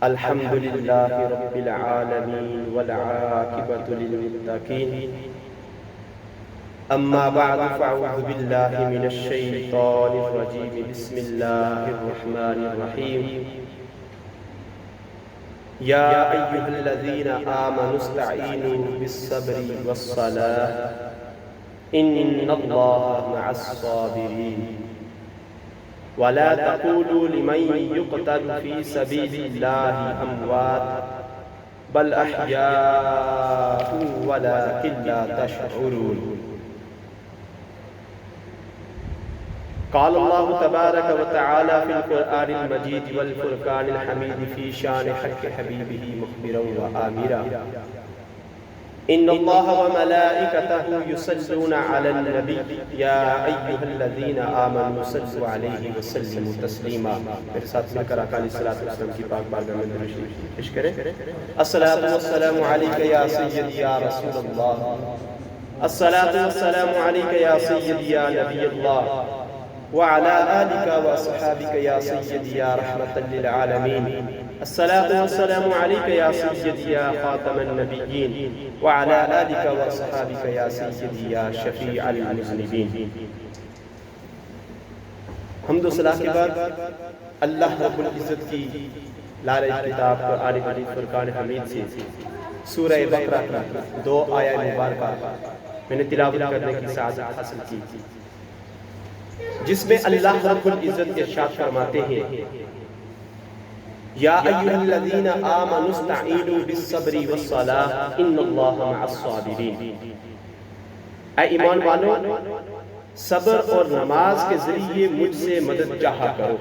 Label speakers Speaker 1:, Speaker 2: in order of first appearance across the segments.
Speaker 1: الحمد لله رب العالمين والعاقبة للمتقين أما بعد فأعوذ بالله من الشيطان الرجيم بسم الله الرحمن الرحيم يا أيها الذين آمنوا استعينوا بالصبر والصلاة إن الله مع الصابرين ولا تقولوا لمن يقتل في سبيل الله أموات بل أحياء ولكن لا تشعرون قال الله تبارك وتعالى في القرآن المجيد والفرقان الحميد في شان حق حبيبه مخبرا وآمرا إن الله وملائكته يصلون على النبي يا أيها الذين آمنوا صلوا عليه وسلموا تسليما میرے ساتھ مل کر آقا علیہ الصلوۃ والسلام کی پاک بارگاہ میں درود شریف پیش کریں. الصلاۃ والسلام علیک یا سیدی یا رسول اللہ، الصلاۃ والسلام علیک یا سیدی یا نبی اللہ وعلى آلك وأصحابك يا سيدي يا رحمة للعالمين. الصلاة والسلام عليك يا سيدي يا خاتم النبيين وعلى آلك وأصحابك يا سيدي يا شفيع المذنبين. حمد و ثنا کے بعد اللہ رب العزت کی لالہ کتاب قرآن مجید فرقان حمید سے سورہ بقرہ کی 2 آیات مبارکہ میں نے تلاوت کرنے کی سعادت حاصل کی، جس میں اللہ رب العزت ارشاد فرماتے ہیں یا ایھا الذین آمنوا استعینوا بالصبر والصلاۃ ان اللہ مع الصابرین. اے ایمان والو، صبر اور نماز کے ذریعے مجھ سے مدد چاہا کرو،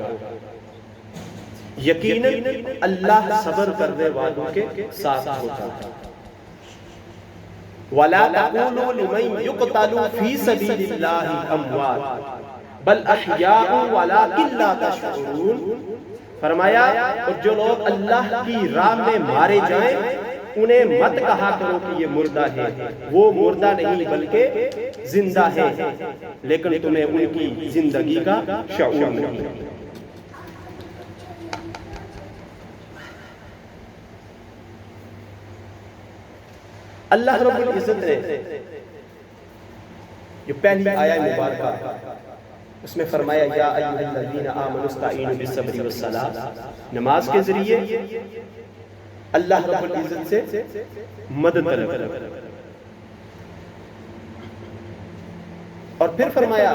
Speaker 1: یقیناً اللہ صبر کرنے والوں کے ساتھ ہوتا ہے. وَلَا تَقُولُوا لِمَن يُقْتَلُ فِي سَبِيلِ اللَّهِ أَمْوَاتٌ بل احیاء ولکن لا تشعرون. فرمایا اور جو لوگ اللہ کی راہ میں مارے جائیں انہیں مت کہا کرو کہ یہ مردہ ہے، وہ مردہ نہیں بلکہ زندہ ہے، لیکن تمہیں ان کی زندگی کا شعور نہیں. اللہ رب العزت نے جو پہلی آیہ مبارکہ اس میں فرمایا یا ایھا الذین آمنوا استعینوا بالصبر والصلاۃ، نماز کے ذریعے اللہ رب العزت سے مدد طلب کرو، اور پھر فرمایا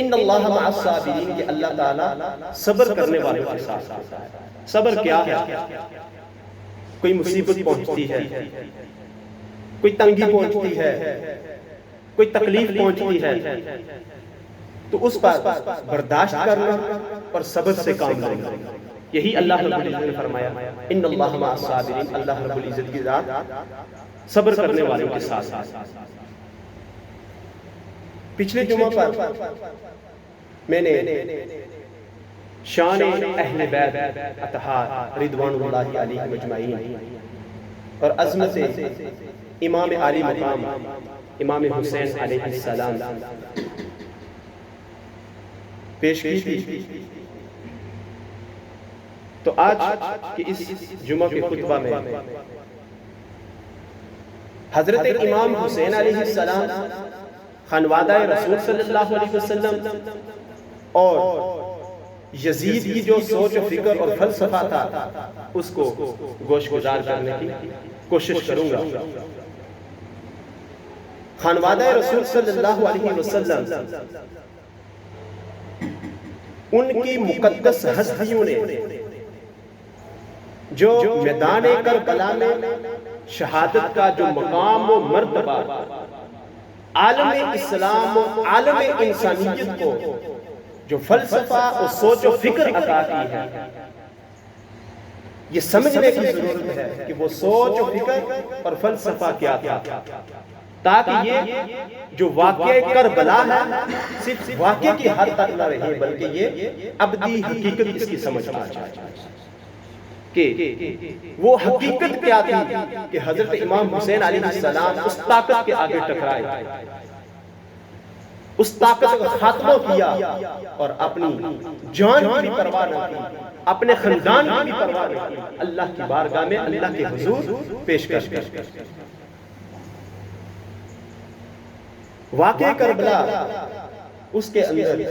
Speaker 1: ان اللہ مع الصابرین کہ اللہ تعالی صبر کرنے والوں کے ساتھ ہوتا ہے. صبر کیا ہے؟ کوئی مصیبت پہنچتی ہے، کوئی تنگی پہنچتی ہے، کوئی تکلیف پہنچتی ہے تو اس پر برداشت کرنا اور صبر سے کام لینا. یہی اللہ رب العزت نے فرمایا ان اللہ مع الصابرین، اللہ رب العزت کی ذات صبر کرنے والوں کے ساتھ. پچھلے جمعہ پر میں نے شان اہل بیت اطہار رضوان اللہ علیہم اجمعین اور عظمت امام عالی مقام امام حسین علیہ السلام پیش کی تھی. تو آج کے اس جمعہ کے خطبہ میں حضرت امام حسین علیہ السلام خانوادہ رسول صلی اللہ علیہ وسلم اور یزید کی جو سوچ و فکر اور فلسفہ تھا اس کو گوش گزار کرنے کی کوشش کروں گا. خانوادہ رسول صلی اللہ علیہ وسلم ان کی مقدس ہستیوں نے جو میدان کربلا میں شہادت کا جو مقام و مرتبہ عالم اسلام و عالم انسانیت کو جو فلسفہ اور سوچ و فکر عطا کی ہے، یہ سمجھنے کی ضرورت ہے کہ وہ سوچ و فکر اور فلسفہ کیا تھا، تاکہ یہ جو واقعہ کربلا ہے صرف واقعے کی حد تک نہ رہے بلکہ یہ ابدی حقیقت اس کی سمجھ آ جائے کہ وہ حقیقت کیا تھی کہ حضرت امام حسین علیہ السلام اس طاقت کے آگے ٹکرائے، اس طاقت کا خاتمہ کیا اور اپنی جان کی بھی پرواہ نہ کی، اپنے خاندان کی بھی پرواہ نہ کی، اللہ کی بارگاہ میں اللہ کے حضور پیش کر دیا۔ واقعہ کربلا، اس کے اندر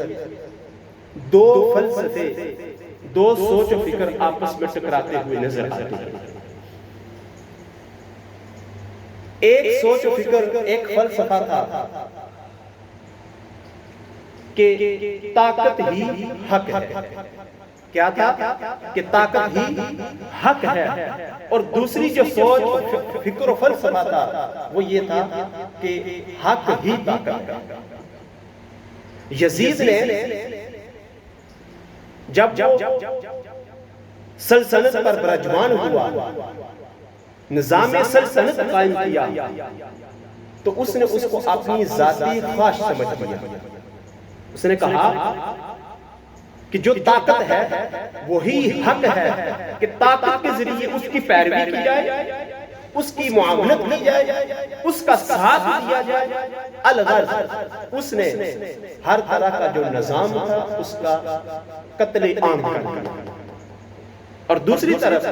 Speaker 1: دو فلسفے، دو سوچ و فکر آپس میں ٹکراتے ہوئے نظر آتے ہیں۔ ایک سوچ و فکر، ایک فلسفہ تھا کہ طاقت ہی حق ہے۔ کیا تھا؟ کہ طاقت ہی حق ہے۔ اور دوسری جو سوچ فکر و فلسفہ تھا وہ یہ تھا کہ حق ہی طاقت ہے۔ یزید نے جب سلطنت پر برجمان ہوا، نظام سلطنت قائم کیا، تو اس نے اس کو اپنی ذاتی خواہش سمجھ لیا۔ اس نے کہا کہ جو طاقت ہے وہی حق ہے، کہ طاقت کے ذریعے اس کی پیروی کی جائے، اس کی معاملت کی جائے، اس کا ساتھ دیا جائے۔ الغرض اس نے ہر طرح کا جو نظام تھا اس کا قتل عام کر دیا۔ اور دوسری طرف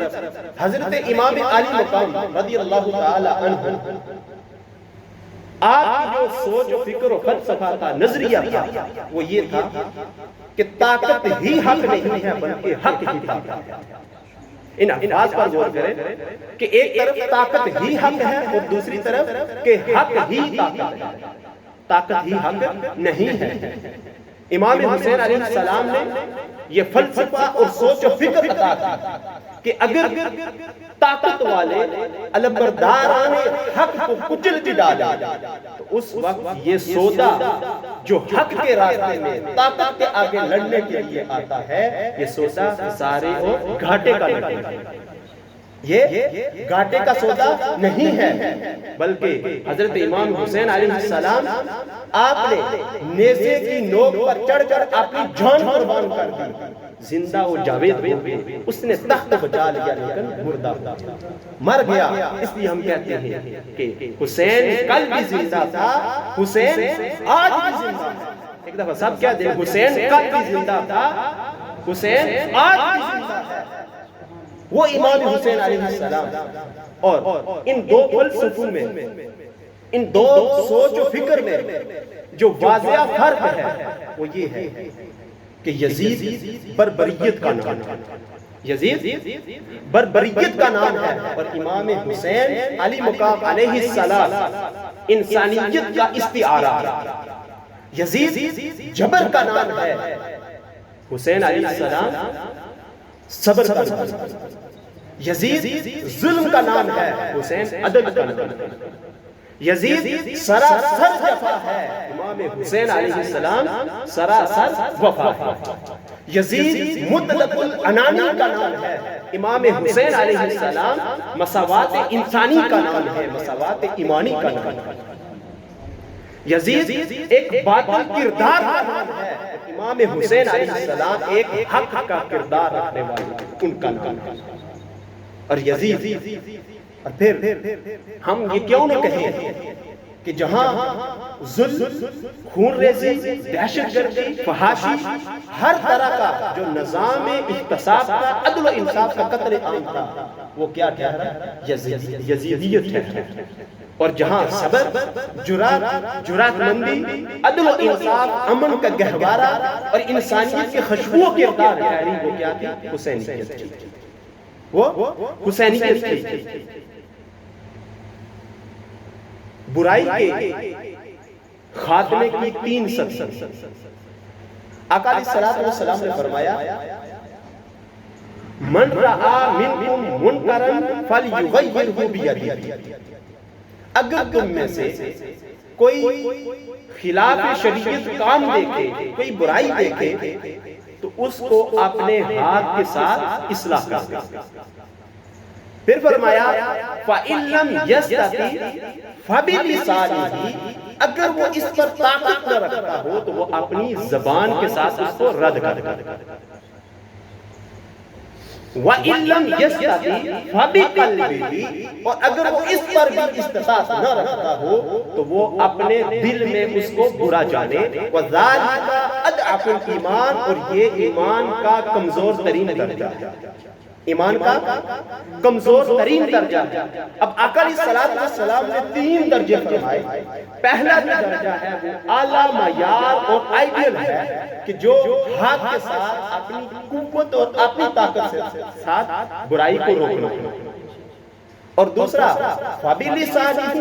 Speaker 1: حضرت امام علی مقام رضی اللہ تعالی عنہ، آپ کی جو سوچ و فکر و فلسفہ تھا، نظریہ تھا، وہ یہ تھا کہ طاقت ہی حق نہیں ہے بلکہ حق ہی طاقت ہے۔ ان الفاظ پر غور کریں کہ ایک طرف طاقت ہی حق ہے اور دوسری طرف کہ حق ہی طاقت ہے۔ طاقت ہی حق نہیں ہے۔ امام حسین علیہ السلام نے یہ فلسفہ اور سوچ و فکر عطا کی کہ اگر طاقت والے علمبرداران حق کو کچل کے ڈالا تو اس وقت یہ سودا جو حق کے راستے میں طاقت کے آگے لڑنے کے لیے آتا ہے، یہ سودا سارے اور گھاٹے کا لڑنے ہے۔ یہ گھاٹے کا سودا نہیں ہے، بلکہ حضرت امام حسین علیہ السلام آپ نے نیزے کی نوک پر چڑھ کر اپنی جان قربان کر دی، زندہ و جاوید ہو گئے۔ اس نے تخت بچا لیا لیکن مردہ مر گیا۔ اس لیے ہم کہتے ہیں کہ حسین کل بھی زندہ تھا، حسین آج بھی زندہ ہے۔ ایک دفعہ سب کہتے ہیں حسین کل بھی زندہ تھا، حسین آج بھی زندہ ہے۔ وہ امام حسین علیہ السلام۔ اور ان دو فلسفوں میں، ان دو سوچ و فکر میں جو واضح فرق ہے وہ یہ ہے کہ یزید بربریت کا نام ہے، یزید بربریت کا نام ہے، اور امام حسین علی مقام علیہ السلام انسانیت کا استعارہ ہے۔ یزید جبر کا نام ہے، حسین علیہ السلام صبر کا نام ہے۔ یزید ظلم کا نام ہے، حسین عدل کا نام ہے۔ یزید سراسر جفا ہے، امام حسین علیہ السلام سراسر وفا ہے۔ یزید مطلق الانانی کا نام ہے، امام حسین علیہ السلام مساوات انسانی کا نام ہے، مساوات ایمانی کا نام ہے۔ یزید ایک باطل کردار کا نام ہے، امام حسین علیہ السلام ایک حق کا کردار رکھنے والے ان کا نام ہے۔ اور یزید، اور پھر ہم یہ کیوں نہ کہیں کہ جہاں ظلم، خون ریزی، دہشت گردی، فحاشی، ہر طرح کا جو نظام احتساب کا، عدل و انصاف کا قتل عام تھا، وہ کیا ٹھہرا؟ یزیدیت ٹھہرا۔ اور جہاں صبر، جرات مندی، عدل و انصاف، امن کا گہوارہ اور انسانیت کے خوشبو کے کردار ٹھہری، وہ کیا تھی؟ حسینیت تھی، وہ حسینیت تھی۔ برائی کے خاتمے کی تین سبب۔ آقا علیہ السلام نے فرمایا من رعا منکم منکرا فلیغیرہ بیدہ، اگر تم میں سے کوئی خلاف شریعت کام دیکھے، کوئی برائی دیکھے، تو اس کو اپنے ہاتھ کے ساتھ اصلاح کر دے۔ پھر فرمایا فَإِن لَمْ يَسْتَطِعْ فَبِلِسَانِهِ، اگر وہ اس پر طاقت نہ رکھتا ہو تو وہ اپنی زبان کے ساتھ اس کو رد کر دے۔ وَإِن لَمْ يَسْتَطِعْ فَبِقَلْبِهِ، اور اگر وہ اس پر بھی استطاعت نہ رکھتا ہو تو وہ اپنے دل میں اس کو برا جانے. وَذَلِكَ أَضْعَفُ الْإِيمَانِ، اور یہ ایمان کا کمزور ترین درجہ ہے، ایمان کا کمزور ترین درجہ ہے. اب آقا علیہ السلام نے 3 درجے فرمائے. پہلا جو درجہ ہے وہ اعلیٰ معیار اور آئیڈیل ہے کہ جو ہاتھ کے ساتھ اپنی قوت اور اپنی طاقت سے ساتھ برائی کو روکنا. اور دوسرا فَبِلِسَانِهِ،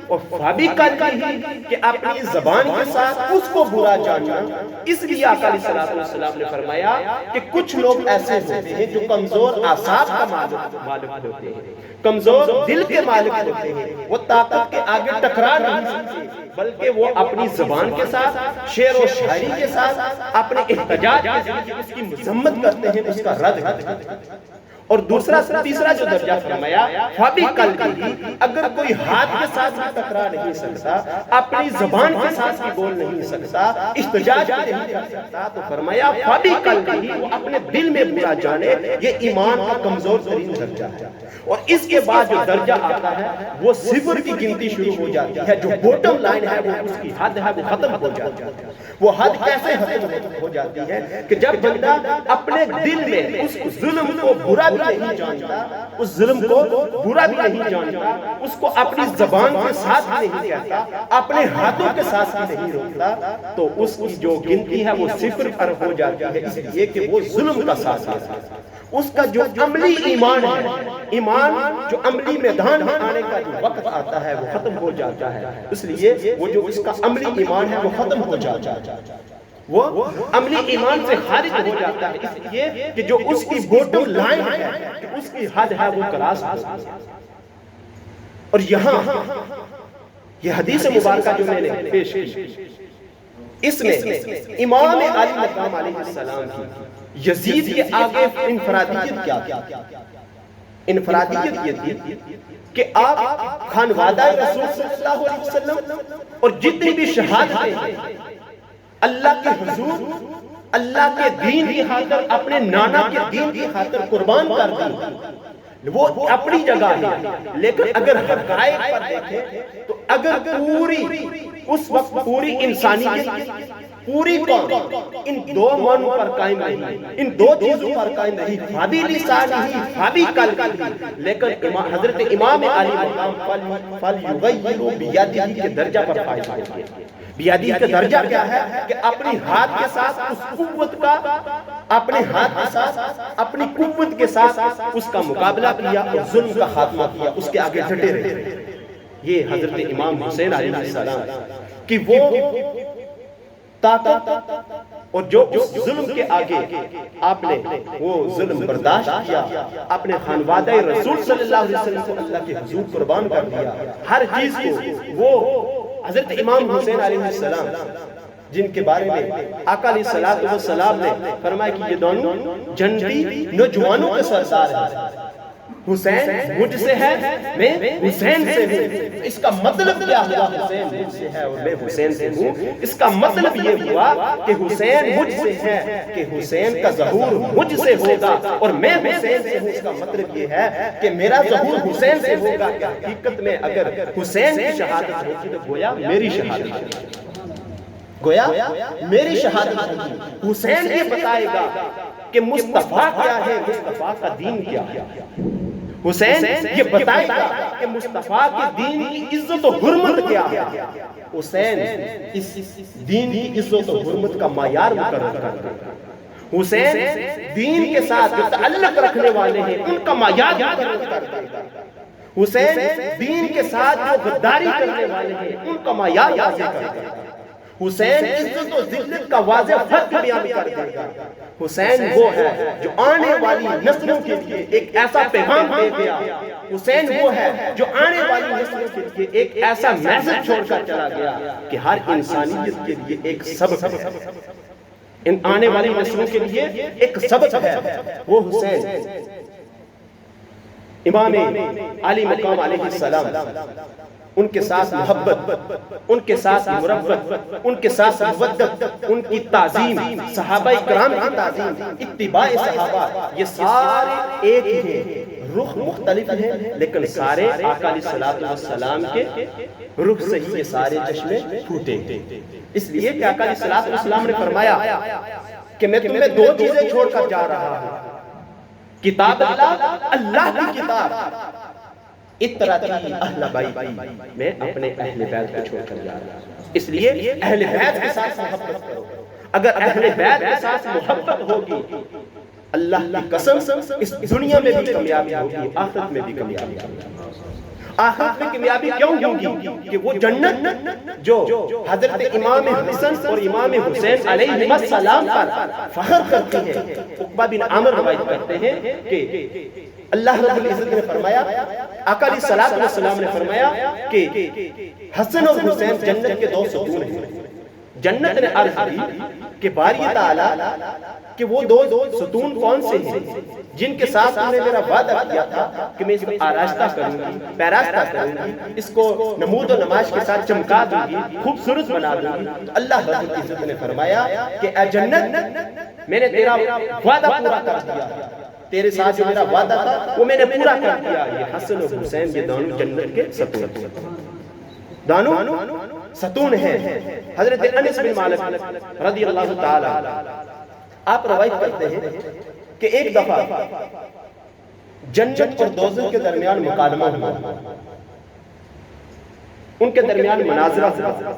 Speaker 1: اور فَبِقَلْبِهِ، کہ اپنی زبان کے ساتھ اس کو برا جاننا. اس لیے آقا علیہ السلام نے فرمایا کہ کچھ لوگ ایسے ہوتے ہیں جو کمزور اعصاب کا مالک ہوتے ہیں، کمزور دل کے مالک ہوتے ہیں، وہ طاقت کے آگے ٹکرا نہیں سکتے، بلکہ وہ اپنی زبان کے ساتھ، شعر و شاعری کے ساتھ، اپنے احتجاج کے ذریعے اس کی مذمت کرتے ہیں، اس کا رد کرتے ہیں. اور تیسرا جو درجہ فرمایا فَبِقَلْبِهِ، اگر کوئی ہاتھ کے ساتھ بھی ٹکرا نہیں سکتا، اپنی زبان کے ساتھ بھی بول نہیں سکتا، احتجاج نہیں کر سکتا، تو فرمایا فَبِقَلْبِهِ، وہ اپنے دل میں برا جانے. یہ ایمان کا کمزور ترین درجہ ہے. اور اس کے بعد جو درجہ آتا ہے وہ صفر کی گنتی شروع ہو جاتی ہے. جو بوٹم لائن ہے، وہ اس کی حد ہے، وہ ختم ہو جاتی ہے. وہ حد کیسے ختم ہو جاتی ہے کہ جب بندہ اپنے دل میں اس ظلم کو برا بھی نہیں جانتا، اس ظلم کو برا بھی نہیں جانتا، اس کو اپنی زبان کے ساتھ بھی نہیں کہتا، اپنے ہاتھوں کے ساتھ بھی نہیں روکتا، تو اس کی جو گنتی ہے وہ صفر پر ہو جاتی ہے. اس لیے کہ وہ ظلم کا ساتھ ہے. اس کا جو عملی ایمان ہے، ایمان جو عملی میدان میں آنے کا جو وقت آتا ہے وہ ختم ہو جاتا ہے. اس لیے وہ جو اس کا عملی ایمان ہے وہ ختم ہو جاتا ہے، وہ عملی ایمان سے خارج ہو جاتا ہے. اس لیے کہ جو اس کی بوٹم لائن ہے، کہ اس کی حد ہے، وہ کراس ہو جاتی ہے. اور یہاں یہ حدیث مبارکہ جو میں نے پیش کی، اس میں امام علی مقام علیہ السلام کی یزید کے آگے انفرادیت کیا تھی؟ انفرادیت یہ تھی کہ آپ خانوادہ رسول صلی اللہ علیہ وسلم اور جتنی بھی شہادتیں ہیں اللہ کے حضور، اللہ کے دین کی خاطر، اپنے نانا کے دین کی خاطر قربان کر دی، وہ اپنی جگہ ہے. لیکن اگر حقائق پر دیکھیں تو اگر پوری اس وقت پوری انسانیت، پوری قوم ان 2 معنوں پر قائم نہیں، ان 2 چیزوں پر قائم نہیں، فَبِلِسَانِهِ فَبِقَلْبِهِ، لیکن حضرت امام علی مقام فَلْيُغَيِّرُ بِيَدِهِ کے درجہ پر فائز ہوئے. بیادی کا درجہ کیا ہے کہ اپنی ہاتھ کے ساتھ اس قوت کا، اپنے ہاتھ کے ساتھ اپنی قوت کے ساتھ اس کا مقابلہ کیا اور ظلم کا خاتمہ کیا، اس کے آگے ڈٹے رہے. یہ حضرت امام حسین علیہ السلام کی وہ طاقت، اور جو اس ظلم کے آگے آپ نے وہ ظلم برداشت کیا، اپنے خانوادہ رسول صلی اللہ علیہ وسلم کو اللہ کے حضور قربان کر دیا. ہر چیز کو وہ حضرت امام حسین علیہ السلام، جن کے بارے میں آقا علیہ السلام نے فرمایا کہ یہ دونوں جنتی نوجوانوں کے سردار ہیں. حسین مجھ سے ہے، میں حسین سے ہوں. اس کا مطلب کیا ہوا؟ حسین مجھ سے ہے اور میں حسین سے ہوں. اس کا مطلب یہ ہوا کہ حسین مجھ سے ہے، کہ حسین کا ظہور مجھ سے ہوگا اور میں حسین سے ہوں. اس کا مطلب یہ ہے کہ میرا ظہور حسین سے ہوگا. کہ حقیقت میں اگر حسین کی شہادت ہوتی تو گویا میری شہادت ہوتی، گویا میری شہادت ہوتی. حسین یہ بتائے گا کہ مصطفیٰ کیا ہے، مصطفیٰ کا دین کیا ہے. حسین یہ بتائے گا کہ مصطفیٰ کے دین کی عزت و حرمت کیا ہے. حسین اس دین کی عزت و حرمت کا معیار مقرر کرتا ہے. حسین دین کے ساتھ جو تعلق رکھنے والے ہیں ان کا معیار مقرر کرتا ہے. حسین دین کے ساتھ جو غداری کرنے والے ہیں ان کا معیار واضح کرتا ہے. حسین عزت و ذلت کا واضح فرق بیان کر دے گا. حسین وہ ہے جو آنے والی نسلوں کے لیے ایک ایسا پیغام دے گیا. حسین وہ ہے جو آنے والی نسلوں کے لیے ایک ایسا میسج چھوڑ کر چلا گیا کہ ہر انسانیت کے لیے ایک سبق ہے، ان آنے والی نسلوں کے لیے ایک سبق ہے. وہ حسین امام علی مقام علیہ السلام، ان کے ساتھ محبت، ان کے ساتھ مربت، ان کے ساتھ مودت، ان کی تعظیم، صحابہ کرام کی تعظیم، اتباع صحابہ، یہ سارے ایک ہی ہیں، رخ مختلف ہیں لیکن سارے آقا علیہ السلام کے رخ سے ہی یہ سارے چشمے پھوٹے۔ اس لیے کہ آقا علیہ السلام نے فرمایا کہ میں تمہیں دو چیزیں چھوڑ کر جا رہا ہوں، کتاب اللہ کی کتاب، اطرتی اہل بیتی، میں اپنے اہل بیت کو چھوڑ کر جا رہا ہوں۔ اس لیے اہل بیت کے ساتھ محبت کرو۔ اگر اہل بیت کے ساتھ محبت ہوگی، اللہ کی قسم اس دنیا میں بھی کامیابی ہوگی، آخرت میں بھی کامیابی ہوگی۔ آخرت میں کامیابی کیوں ہوگی؟ کہ وہ جنت جو حضرت امام حسن اور امام حسین علیہ السلام پر فخر کرتی ہے۔ عقبہ بن عامر روایت کرتے ہیں کہ اللہ رب العزت نے فرمایا، آقا علیہ السلام نے فرمایا کہ حسن اور حسین جنت کے دو ستون ہیں۔ جنت نے عرض کی کہ باری تعالی کہ وہ دو ستون کون سے ہیں جن کے ساتھ انہوں نے میرا وعدہ کیا تھا کہ میں اس کو آراستہ کروں گی، پیراستہ کروں گی، اس کو نمود و نمائش کے ساتھ چمکا دوں گی، خوبصورت بنا دوں گی۔ اللہ رب العزت نے فرمایا کہ اے جنت، میں نے تیرا وعدہ پورا کر دیا، تیرے ساتھ جو میرا وعدہ تھا وہ میں نے پورا کر دیا۔ یہ حسن اور حسین یہ دونوں جنت کے ستون، دونوں ستون ہیں۔ حضرت انس بن مالک رضی اللہ تعالی آپ روایت کرتے ہیں کہ ایک دفعہ جنت اور دوزخ کے درمیان مکالمہ ہوا، ان کے درمیان مناظرہ ہوا۔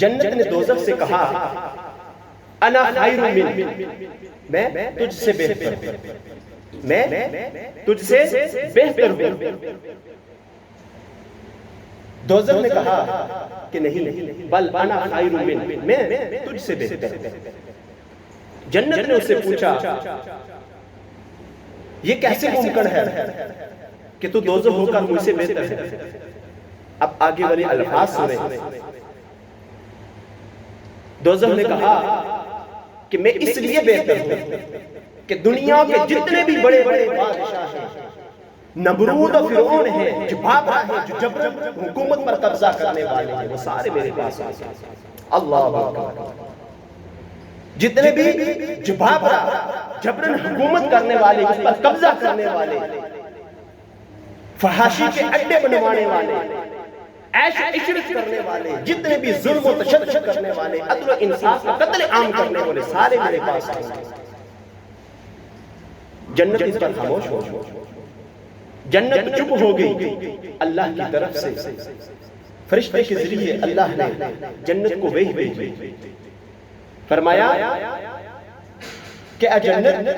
Speaker 1: جنت نے دوزخ سے کہا انا خیر منک، میں تجھ سے بہتر ہوں، میں تجھ سے بہتر ہوں۔ دوزخ نے کہا کہ نہیں، بل انا خیر منک، میں تجھ سے بہتر ہوں۔ جنت نے اس سے پوچھا یہ کیسے ممکن ہے کہ تو دوزخ ہو کر مجھ سے بہتر ہے؟ اب آگے والے الفاظ سنیں۔ دوزخ نے کہا کہ میں اس لیے بہتر ہوں کہ دنیا کے جتنے بھی بڑے بڑے بادشاہ ہیں، نمرود و فرعون ہیں، جو بابا ہیں، جو جبرن حکومت پر قبضہ کرنے والے ہیں، وہ سارے میرے پاس آ گئے۔ اللہ اکبر۔ جتنے بھی جبابرہ جبرن حکومت کرنے والے، اس پر قبضہ کرنے والے، فحاشی کے اڈے بنوانے والے، عیش و عشرت کرنے والے، جتنے بھی ظلم و تشدد کرنے والے، عدل و انصاف کا قتل عام کرنے والے، سارے میرے پاس آئے۔ جنت اس پر خاموش ہو گئی، جنت چپ ہو گئی۔ اللہ کی طرف سے فرشتے کے ذریعے اللہ نے جنت کو وحی بھیجی، فرمایا کہ اے جنت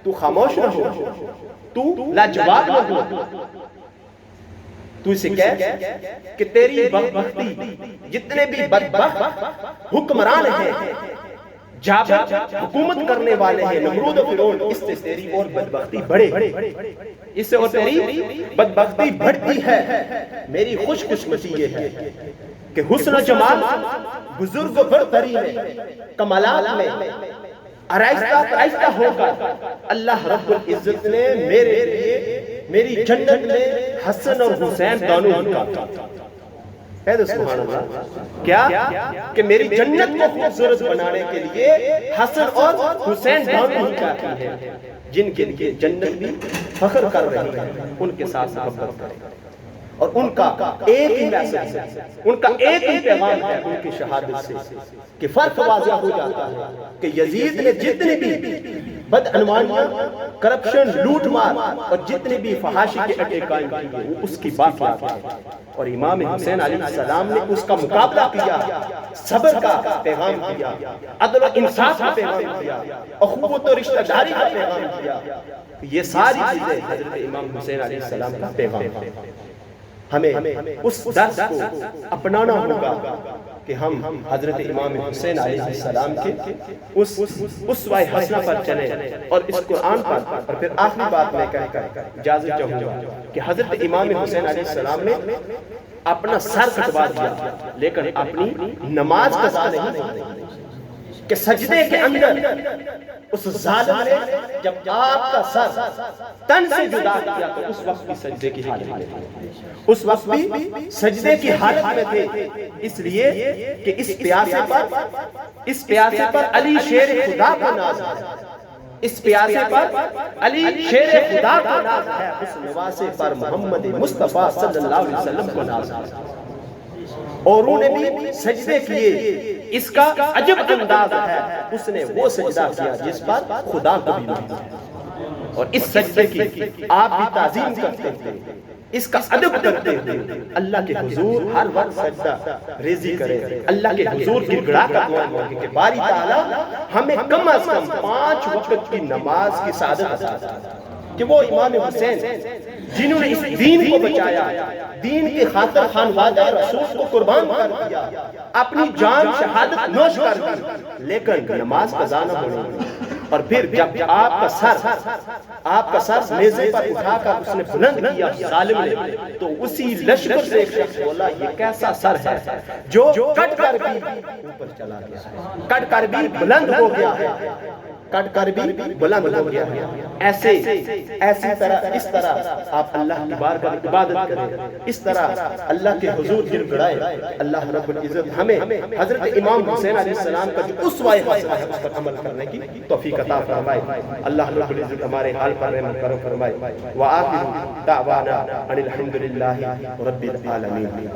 Speaker 1: تو خاموش نہ ہو، تو لاجواب نہ ہو، تو اسے کہہ کہ تیری بدبختی، جتنے بھی بدبخت حکمران ہیں، جابر حکومت کرنے والے ہیں، نمرود و فرعون، اس سے تیری اور بدبختی بڑھے، اس سے اور تیری بدبختی بڑھتی ہے۔ میری خوش قسمتی یہ ہے کہ حسن و جمال، بزرگ و برتری میں، کمالات میں آرائستہ ہو کر اللہ رب العزت نے میرے لیے، میری جنت میں حسن اور حسین دونوں کا سبحان اللہ، کیا کہ میری جنت کو خوبصورت بنانے کے لیے حسن اور حسین دونوں کافی ہیں، جن کے لیے جنت بھی فخر کر رہی ہے، ان کے ساتھ محبت کرے۔ اور ان کا ایک ہی میسج ہے، ان کا ایک ہی پیغام ہے ان کی شہادت سے کہ فرق واضح ہو جاتا ہے کہ یزید نے جتنے بھی بدعنوانیاں، کرپشن، لوٹ مار اور جتنے بھی فحاشی کے اڈے قائم کیے وہ اس کی بات ہے، اور امام حسین علیہ السلام نے اس کا مقابلہ کیا، صبر کا پیغام دیا، عدل و انصاف کا پیغام دیا، اخوت و رشتہ داری کا پیغام دیا۔ یہ ساری چیزیں حضرت امام حسین علیہ السلام کا پیغام ہے۔ ہمیں اس درس کو اپنانا ہوگا کہ ہم حضرت امام حسین علیہ السلام کے اس اسوہ حسنہ پر چلیں اور اس قرآن پر۔ اور پھر آخری بات میں کہہ کر اجازت چاہوں گا کہ حضرت امام حسین علیہ السلام نے اپنا سر کٹوا دیا لیکن اپنی نماز قضا نہیں کی۔ کہ سجدے کے اندر اس ظالم نے جب آپ کا سر تن سے جدا کیا تو اس وقت بھی سجدے کی حالت میں تھے، اس وقت بھی سجدے کی حالت میں تھے، اس لیے کہ اس پیاسے پر علی شیر خدا کا ناز ہے، اس پیاسے پر علی شیر خدا کا ناز ہے، اس نواسے پر محمد مصطفیٰ صلی اللہ علیہ وسلم کو ناز ہے۔ اور انہوں نے بھی سجدے کیے، اس کا عجب انداز ہے، اس نے وہ سجدہ کیا جس پر خدا کو بھی ناز ہے، اور اس سجدے کی آپ بھی تعظیم کرتے ہیں، اس کا ادب کرتے ہیں، اللہ کے حضور ہر وقت سجدہ ریزی کرے، اللہ کے حضور کی گڑا کا دعا مانگے کہ باری تعالیٰ ہمیں کم از کم 5 وقت کی نماز کی سعادت عطا فرما، کہ وہ امام حسین جنہوں نے اس دین کو بچایا، دین کی خاطر خانوادہ رسول کو قربان کر دیا، اپنی جان شہادت نوش کر دی، لیکن نماز قضا نہ ہونے، اور پھر جب آپ کا سر نیزے پر اٹھا کر اس نے بلند کیا ظالم نے، تو اسی لشکر سے ایک شخص بولا یہ کیسا سر ہے جو کٹ کر بھی اوپر چلا گیا، کٹ کر بھی بلند ہو گیا ہے، کٹ کر بھی بلند ہو گیا ہے۔ ایسی طرح اس طرح آپ اللہ کی بارگاہ میں عبادت کریں، اس طرح اللہ کے حضور دل گڑائے، اللہ رب العزت ہمیں حضرت امام حسین علیہ السلام کا جو اسوہ حسنہ ہے اس پر عمل کرنے کی توفیق عطا فرمائے، اللہ رب العزت ہمارے حال پر رحمت کرم فرمائے، وآخر دعوانا ان الحمدللہ رب العالمین۔